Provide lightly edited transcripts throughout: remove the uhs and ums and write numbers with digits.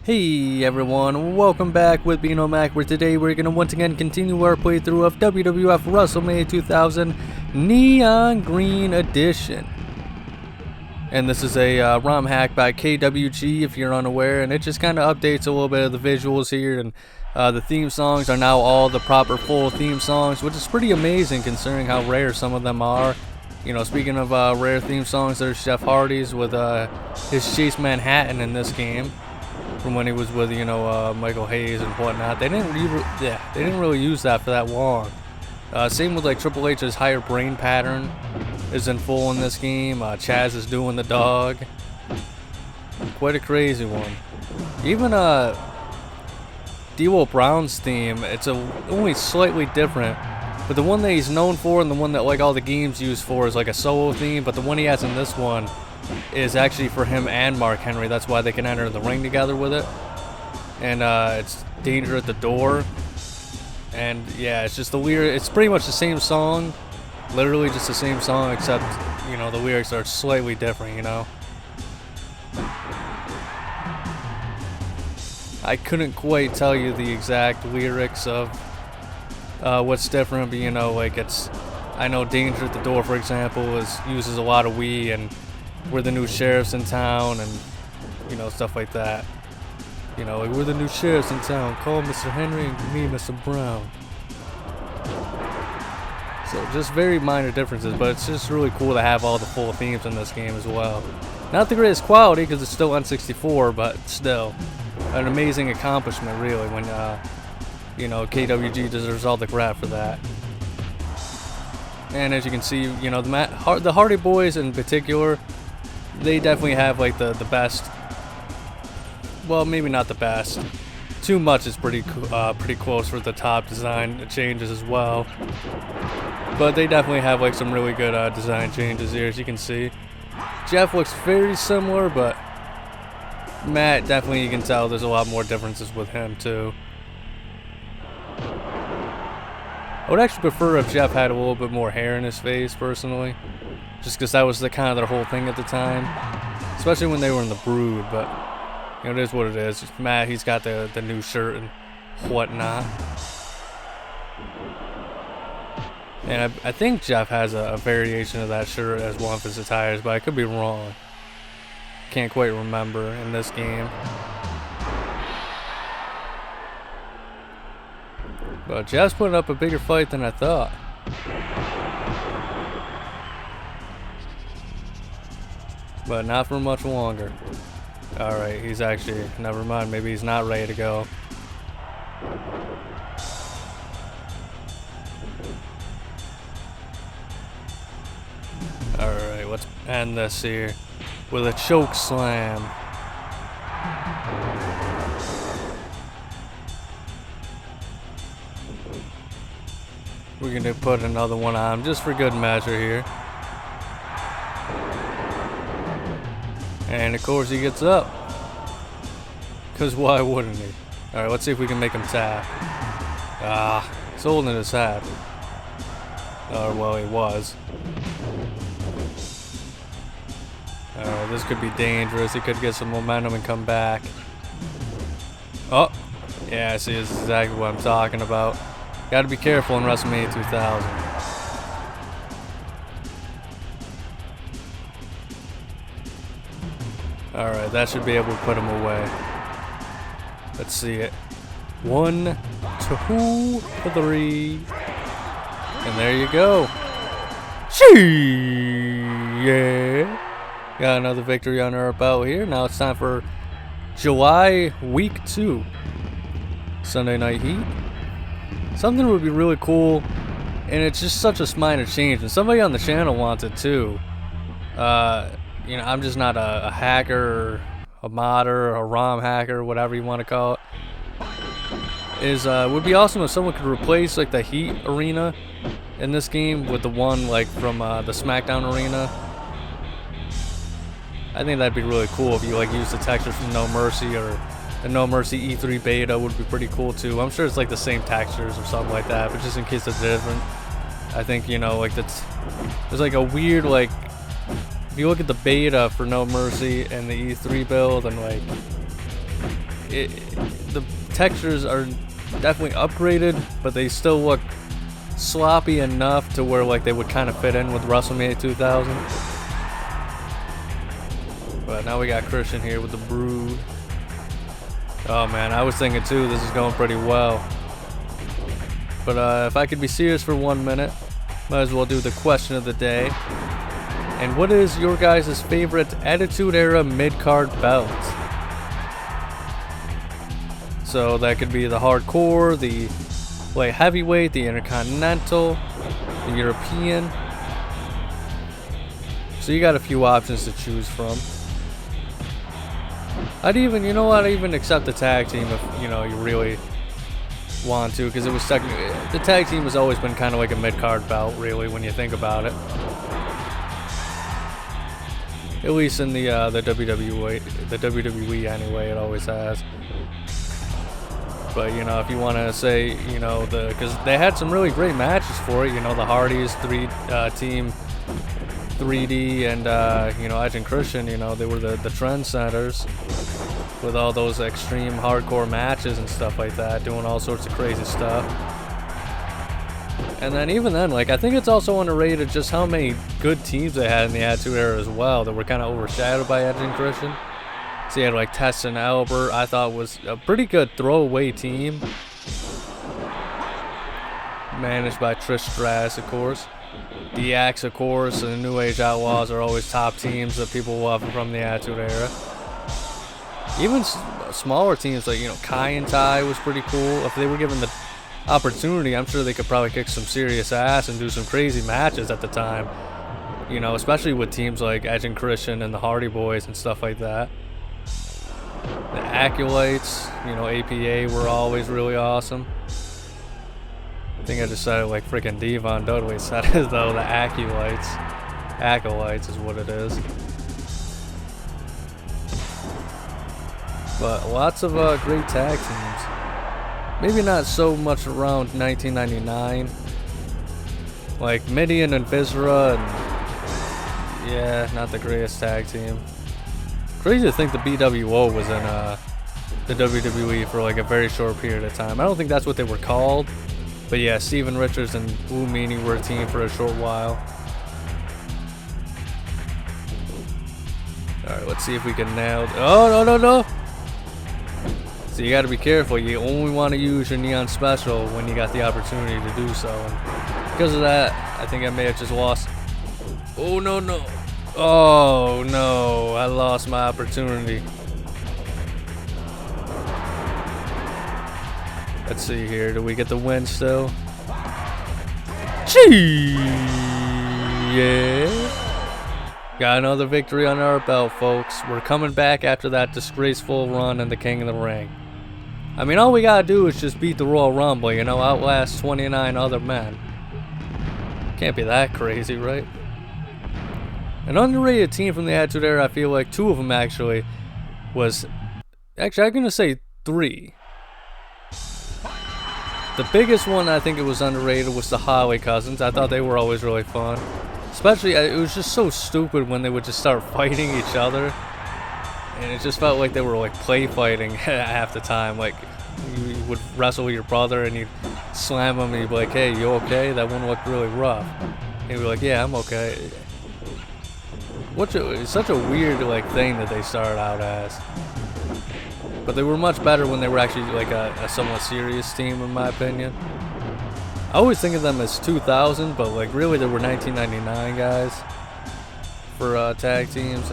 Hey everyone, welcome back with Beano Mac, where today we're going to once again continue our playthrough of WWF WrestleMania 2000 Neon Green Edition. And this is a ROM hack by KWG if you're unaware, and it just kind of updates a little bit of the visuals here, and the theme songs are now all the proper full theme songs, which is pretty amazing considering how rare some of them are. You know, speaking of rare theme songs, there's Jeff Hardy's with his Chase Manhattan in this game. From when he was with, you know, Michael Hayes and whatnot. They didn't really use that for that long. Same with like Triple H's Higher Brain Pattern is in full in this game. Chaz is doing the dog. Quite a crazy one. Even D-Will Brown's theme, it's only slightly different. But the one that he's known for and the one that like all the games use for is like a solo theme. But the one he has in this one is actually for him and Mark Henry. That's why they can enter the ring together with it. And it's Danger at the Door. And yeah, it's just the lyric. It's pretty much the same song, literally just the same song, except you know the lyrics are slightly different. You know, I couldn't quite tell you the exact lyrics of what's different, but you know, like I know Danger at the Door, for example, uses a lot of "we" and we're the new sheriffs in town, and you know, stuff like that. You know, like we're the new sheriffs in town. Call Mr. Henry and me, Mr. Brown. So just very minor differences, but it's just really cool to have all the full themes in this game as well. Not the greatest quality because it's still on 64, but still an amazing accomplishment, really. When you know, KWG deserves all the crap for that. And as you can see, you know, the Hardy Boys in particular, they definitely have like the best. Well, maybe not the best. Too much is pretty close for the top design changes as well. But they definitely have like some really good design changes here, as you can see. Jeff looks very similar, but Matt, definitely you can tell there's a lot more differences with him too. I would actually prefer if Jeff had a little bit more hair in his face, personally. Just because that was the kind of their whole thing at the time. Especially when they were in the Brood, but you know, it is what it is. Matt, he's got the new shirt and whatnot. And I think Jeff has a variation of that shirt as one of his attires, but I could be wrong. Can't quite remember in this game. But Jeff's putting up a bigger fight than I thought. But not for much longer. Alright, he's actually, never mind, maybe he's not ready to go. Alright, let's end this here with a choke slam. We're gonna put another one on just for good measure here. And of course he gets up. Cause why wouldn't he? Alright, let's see if we can make him tap. He's holding his hat. Or well, he was. Alright, this could be dangerous. He could get some momentum and come back. Oh! Yeah, see, this is exactly what I'm talking about. Gotta be careful in WrestleMania 2000. Alright, that should be able to put him away. Let's see it. 1, 2, 3. And there you go. Yeah. Got another victory under our belt here. Now it's time for July Week 2. Sunday Night Heat. Something would be really cool, and it's just such a minor change, and somebody on the channel wants it too. You know, I'm just not a hacker, or a modder, or a ROM hacker, whatever you want to call it. Would be awesome if someone could replace like the Heat arena in this game with the one like from the SmackDown arena. I think that'd be really cool if you like use the textures from No Mercy, or the No Mercy E3 beta would be pretty cool too. I'm sure it's like the same textures or something like that, but just in case it's different, I think, you know, like there's like a weird like, if you look at the beta for No Mercy and the E3 build, and like the textures are definitely upgraded, but they still look sloppy enough to where like they would kind of fit in with WrestleMania 2000. But now we got Christian here with the Brood. Oh man, I was thinking too this is going pretty well. But if I could be serious for 1 minute, might as well do the question of the day. And what is your guys' favorite Attitude Era mid-card belt? So that could be the Hardcore, the light heavyweight, the Intercontinental, the European. So you got a few options to choose from. I'd even accept the tag team if, you really want to, because it was the tag team has always been kind of like a mid-card belt, really, when you think about it. At least in the WWE anyway, it always has. But if you want to say, because they had some really great matches for it. The Hardys, team 3D, and Edge and Christian. They were the trendsetters with all those extreme hardcore matches and stuff like that, doing all sorts of crazy stuff. And then even then, I think it's also underrated just how many good teams they had in the Attitude Era as well that were kind of overshadowed by Edge and Christian. So you had Test and Albert, I thought was a pretty good throwaway team. Managed by Trish Stratus, of course. The Axe, of course, and the New Age Outlaws are always top teams that people love from the Attitude Era. Even smaller teams like, Kai and Tai was pretty cool. If they were given the opportunity, I'm sure they could probably kick some serious ass and do some crazy matches at the time. Especially with teams like Edge and Christian and the Hardy Boys and stuff like that. The Acolytes, APA were always really awesome. I think I just said it like freaking Devon Dudley said it though, the Acolytes. Acolytes is what it is. But lots of great tag teams. Maybe not so much around 1999. Like Mideon and Viscera, and yeah, not the greatest tag team. Crazy to think the BWO was in the WWE for a very short period of time. I don't think that's what they were called. But yeah, Steven Richards and Blue Meanie were a team for a short while. Alright, let's see if we can nail it. Oh, no. So you gotta be careful. You only want to use your Neon Special when you got the opportunity to do so. And because of that, I think I may have just lost. Oh, no. Oh, no. I lost my opportunity. Let's see here. Do we get the win still? Gee! Yeah. Got another victory on our belt, folks. We're coming back after that disgraceful run in the King of the Ring. I mean, all we gotta do is just beat the Royal Rumble, outlast 29 other men. Can't be that crazy, right? An underrated team from the Attitude Era, I feel like two of them actually was... Actually, I'm gonna say three. The biggest one I think it was underrated was the Holly Cousins. I thought they were always really fun. Especially, it was just so stupid when they would just start fighting each other. And it just felt like they were play fighting half the time. You would wrestle with your brother and you'd slam him and you'd be like, hey, you okay? That one looked really rough. And he'd be like, yeah, I'm okay. It's such a weird thing that they started out as. But they were much better when they were actually a somewhat serious team, in my opinion. I always think of them as 2000, but really they were 1999 guys for tag teams.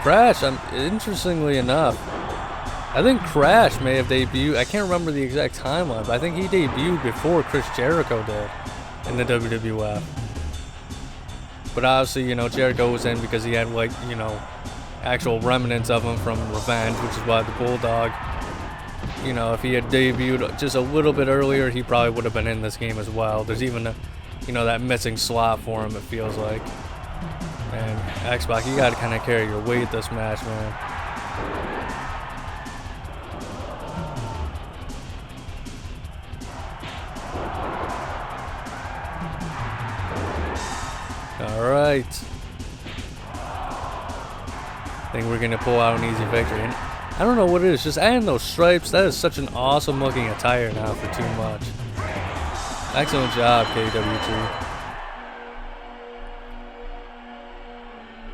Crash, interestingly enough, I think Crash may have debuted. I can't remember the exact timeline, but I think he debuted before Chris Jericho did in the WWF. But obviously, Jericho was in because he had actual remnants of him from Revenge, which is why the Bulldog, if he had debuted just a little bit earlier, he probably would have been in this game as well. There's even that missing slot for him, it feels like. And X Pac, you gotta kind of carry your weight this match, man. Alright. I think we're going to pull out an easy victory. And I don't know what it is, just adding those stripes, that is such an awesome looking attire now for Too Much. Excellent job, KWG.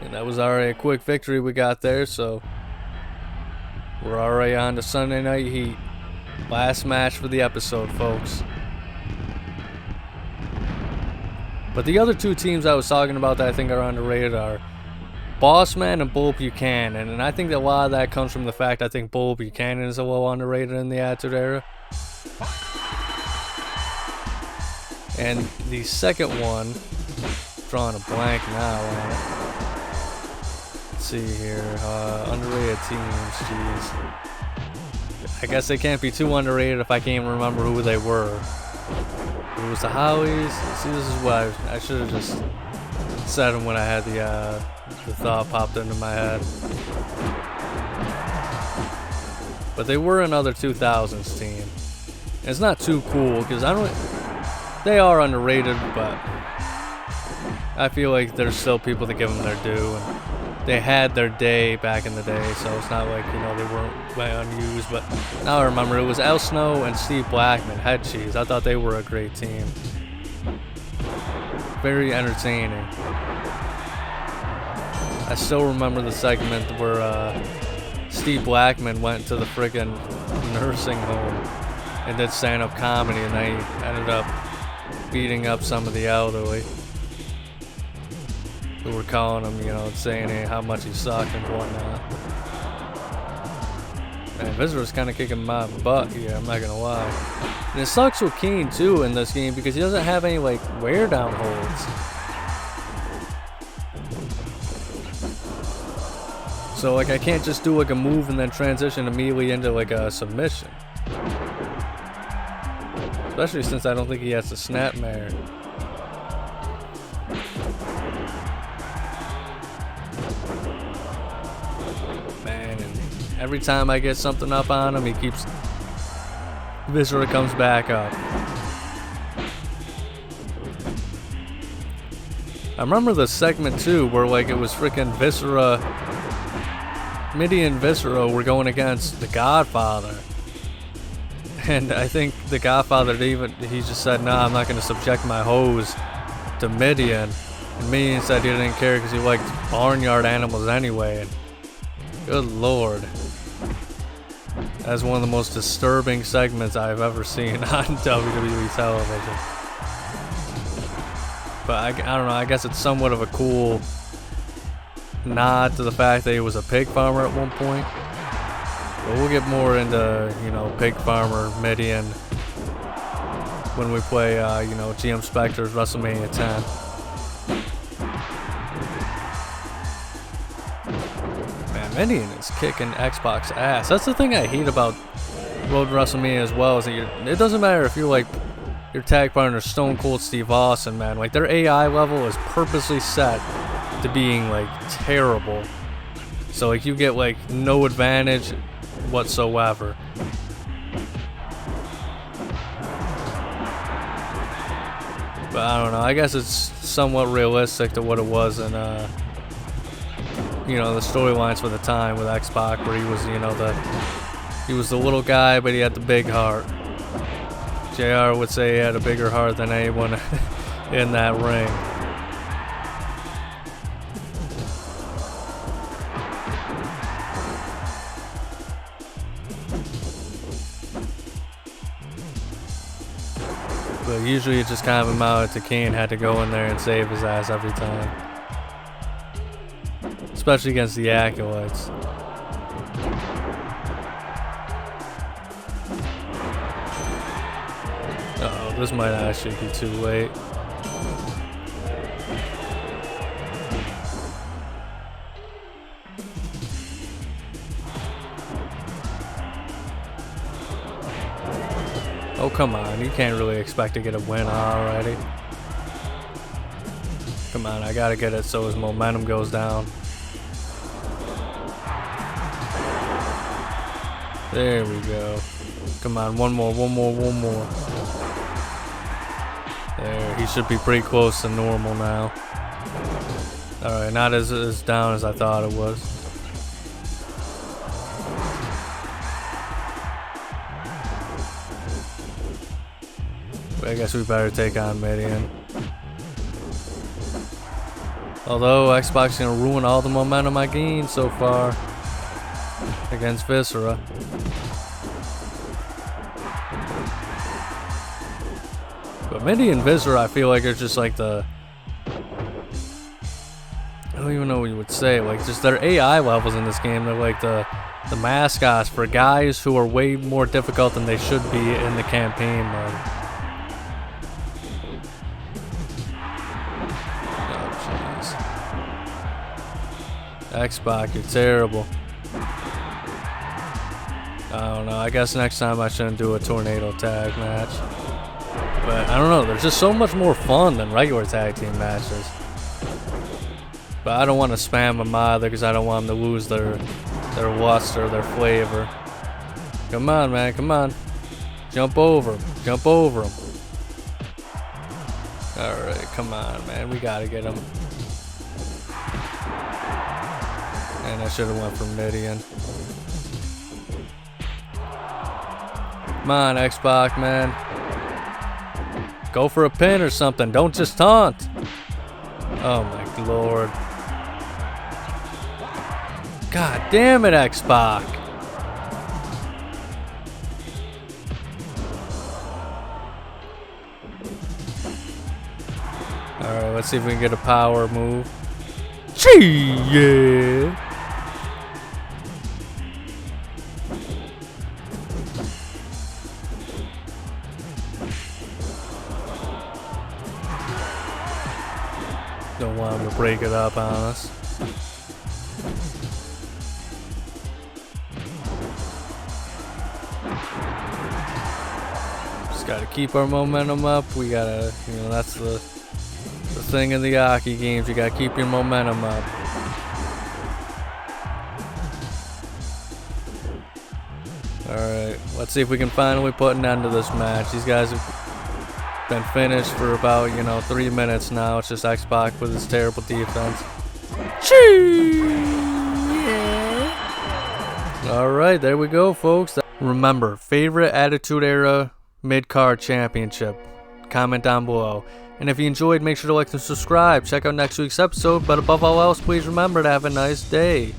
And that was already a quick victory we got there, so we're already on to Sunday Night Heat. Last match for the episode, folks. But the other two teams I was talking about that I think are underrated are Bossman and Bull Buchanan, and I think that a lot of that comes from the fact I think Bull Buchanan is a little underrated in the Attitude Era. And the second one, drawing a blank now on it. Let's see here, underrated teams, jeez. I guess they can't be too underrated if I can't remember who they were. It was the Howies. See, this is what I should have just said them when I had the thought popped into my head. But they were another 2000s team. And it's not too cool because they are underrated, but I feel like there's still people that give them their due, and they had their day back in the day, so it's not like, you know, they weren't unused. But now I remember it was El Snow and Steve Blackman, Head Cheese. I thought they were a great team. Very entertaining. I still remember the segment where Steve Blackman went to the friggin' nursing home and did stand-up comedy, and they ended up beating up some of the elderly who were calling him, you know, saying how much he sucked and whatnot. And Visitor's kind of kicking my butt here, I'm not gonna lie. And it sucks with Kane too in this game because he doesn't have any like wear down holds. So like I can't just do like a move and then transition immediately into like a submission. Especially since I don't think he has the snapmare. Man, and every time I get something up on him, he keeps... Viscera comes back up. I remember the segment too where like it was freaking Viscera... Mitty and Viscera were going against the Godfather. And I think the Godfather he just said, nah, I'm not going to subject my hose to Midian. And Midian said he didn't care because he liked barnyard animals anyway. And good lord. That's one of the most disturbing segments I've ever seen on WWE television. But I don't know, I guess it's somewhat of a cool nod to the fact that he was a pig farmer at one point. But we'll get more into, you know, pig farmer Midian when we play, you know, GM Spectre's WrestleMania 10. Man, Midian is kicking X Pac's ass. That's the thing I hate about Road to WrestleMania as well, is that it doesn't matter if you're like your tag partner Stone Cold Steve Austin, man. Like their AI level is purposely set to being like terrible. So like you get like no advantage whatsoever. But I don't know, I guess it's somewhat realistic to what it was in you know, the storylines for the time with X Pac, where he was, you know, he was the little guy but he had the big heart. JR would say he had a bigger heart than anyone in that ring. But usually it just kind of amounted to Kane had to go in there and save his ass every time. Especially against the Acolytes. Uh-oh, this might actually be too late. Oh, come on. You can't really expect to get a win already. Come on, I gotta get it so his momentum goes down. There we go. Come on, one more. There, he should be pretty close to normal now. Alright, not as down as I thought it was. I guess we better take on Midian. Although X Pac's gonna ruin all the momentum I gained so far against Viscera. But Midian and Viscera, I feel like are just like I don't even know what you would say. Like, just their AI levels in this game. They're like the mascots for guys who are way more difficult than they should be in the campaign mode. X Pac, you're terrible. I don't know. I guess next time I shouldn't do a tornado tag match. But I don't know. They're just so much more fun than regular tag team matches. But I don't want to spam them either because I don't want them to lose their luster, their flavor. Come on, man. Come on. Jump over them. Jump over them. Alright, come on, man. We gotta get them. And I should have went for Midian. Come on, X Pac, man. Go for a pin or something. Don't just taunt. Oh my lord. God damn it, X Pac. Alright, let's see if we can get a power move. Gee, yeah. Don't want him to break it up on us. Just gotta keep our momentum up. We gotta, that's the thing in the hockey games. You gotta keep your momentum up. Alright, let's see if we can finally put an end to this match. These guys have been finished for about, 3 minutes now. It's just X Pac with his terrible defense. Alright, there we go, folks. Remember, favorite Attitude Era mid-card championship. Comment down below. And if you enjoyed, make sure to like and subscribe. Check out next week's episode. But above all else, please remember to have a nice day.